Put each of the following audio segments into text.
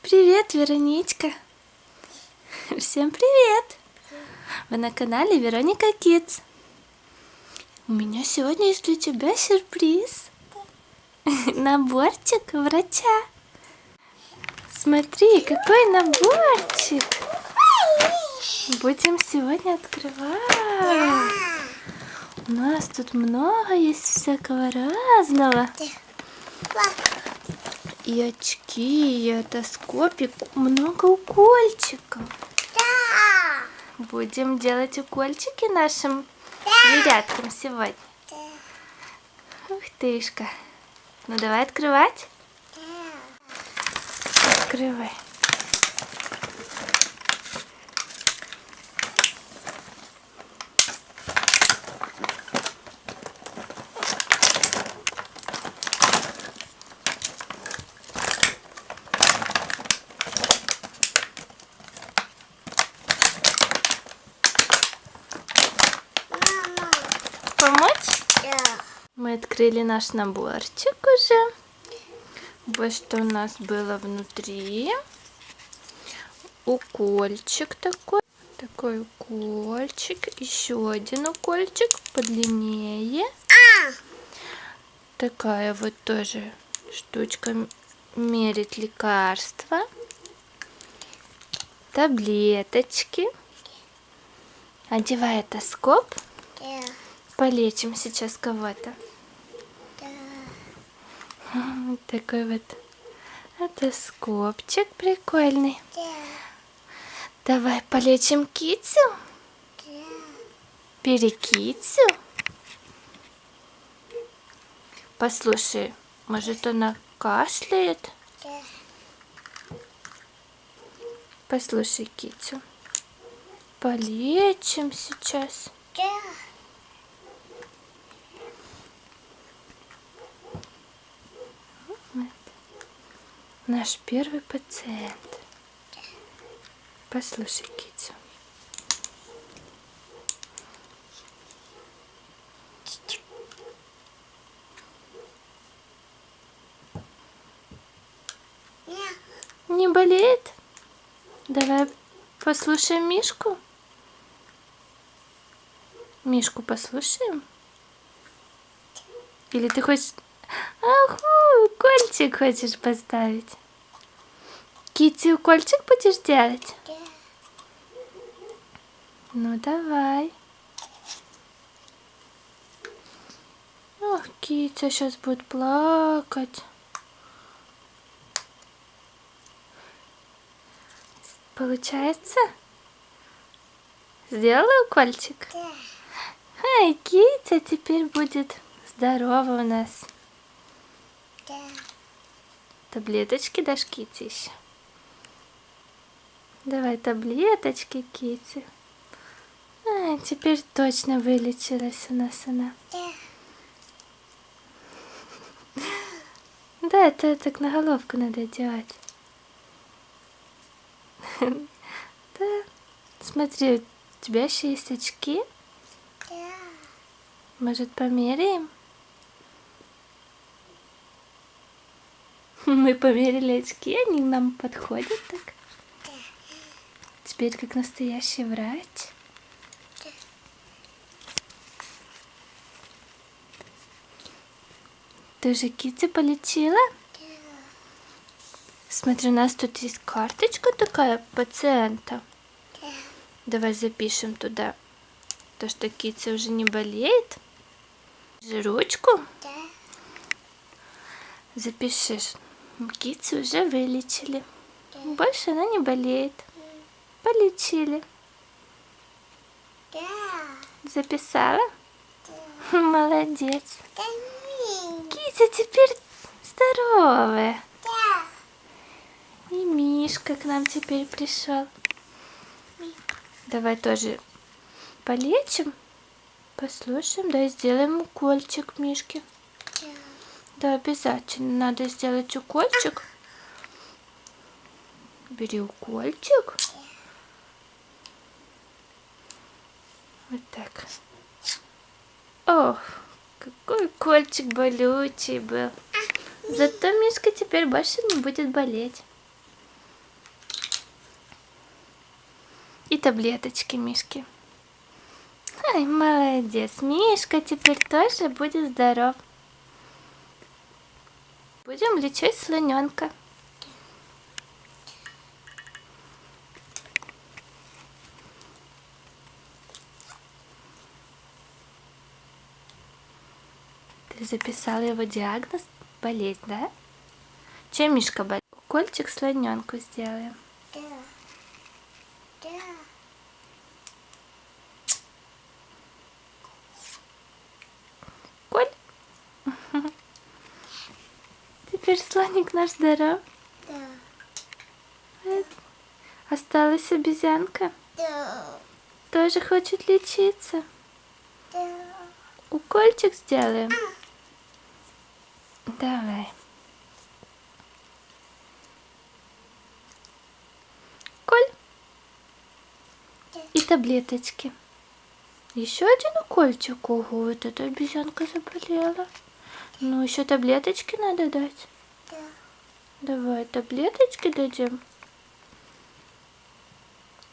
Привет, Вероничка! Всем привет! Вы на канале Вероника Kids. У меня сегодня есть для тебя сюрприз. Наборчик врача. Смотри, какой наборчик! Будем сегодня открывать. У нас тут много есть всякого разного. И очки, и отоскопик, много укольчиков. Да. Будем делать укольчики нашим зверяткам сегодня. Ух тышка. Ну давай открывать. Открывай. Помочь? Да. Мы открыли наш наборчик уже. Вот что у нас было внутри. Укольчик такой. Такой укольчик. Еще один укольчик подлиннее. Такая вот тоже штучка мерить лекарства. Таблеточки. Одевай отоскоп. Да. Полечим сейчас кого-то. Да. Такой вот отоскопчик прикольный. Да. Давай полечим китю. Да. Перекитю. Послушай, может она кашляет? Да. Послушай китю. Полечим сейчас. Да. Наш первый пациент. Послушай китю. Не болеет? Давай послушаем Мишку. Мишку послушаем? Или ты хочешь... Аху, укольчик хочешь поставить? Китти, укольчик будешь делать? Да. Ну давай. Ох, Китя сейчас будет плакать. Получается? Сделала укольчик? Да. Ай, Китя теперь будет здорова у нас. Да. Таблеточки дашь Китти еще? Давай таблеточки, Китти. Ай, теперь точно вылечилась у нас она. Да. Да, это так на головку надо одевать. Да. Смотри, у тебя еще есть очки. Да. Может, померяем? Мы померили очки, они нам подходят так. Теперь как настоящий врач. Ты же Китти полечила? Да. Смотри, у нас тут есть карточка такая пациента. Да. Давай запишем туда то, что Китти уже не болеет. Держи ручку. Да. Запиши. Китти уже вылечили. Да. Больше она не болеет. Полечили. Да. Записала? Молодец. Да. Китя теперь здоровая. Да. И Мишка к нам теперь пришел. Давай тоже полечим. Послушаем, да, и сделаем укольчик Мишке. Да. Да, обязательно надо сделать укольчик. Бери укольчик. Вот так. Ох, какой укольчик болючий был. Зато Мишка теперь больше не будет болеть. И таблеточки Мишки. Ай, молодец. Мишка теперь тоже будет здоров. Будем лечить слоненка. Ты записала его диагноз? Болезнь, да? Чем Мишка болит? Укольчик слоненку сделаем. Да. Да. Коль? Теперь слоник наш здоров. Да. Вот. Осталась обезьянка. Да. Тоже хочет лечиться. Да. Укольчик сделаем. Давай. Коль. И таблеточки. Еще один укольчик. Ого, вот эта обезьянка заболела. Ну, еще таблеточки надо дать. Да. Давай таблеточки дадим.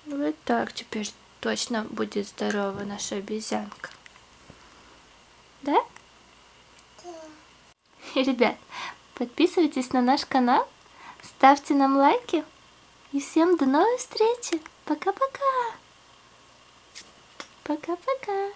Вот так теперь точно будет здорова наша обезьянка. Да? Да. И, ребят, подписывайтесь на наш канал, ставьте нам лайки. И всем до новой встречи. Пока-пока. Пока-пока.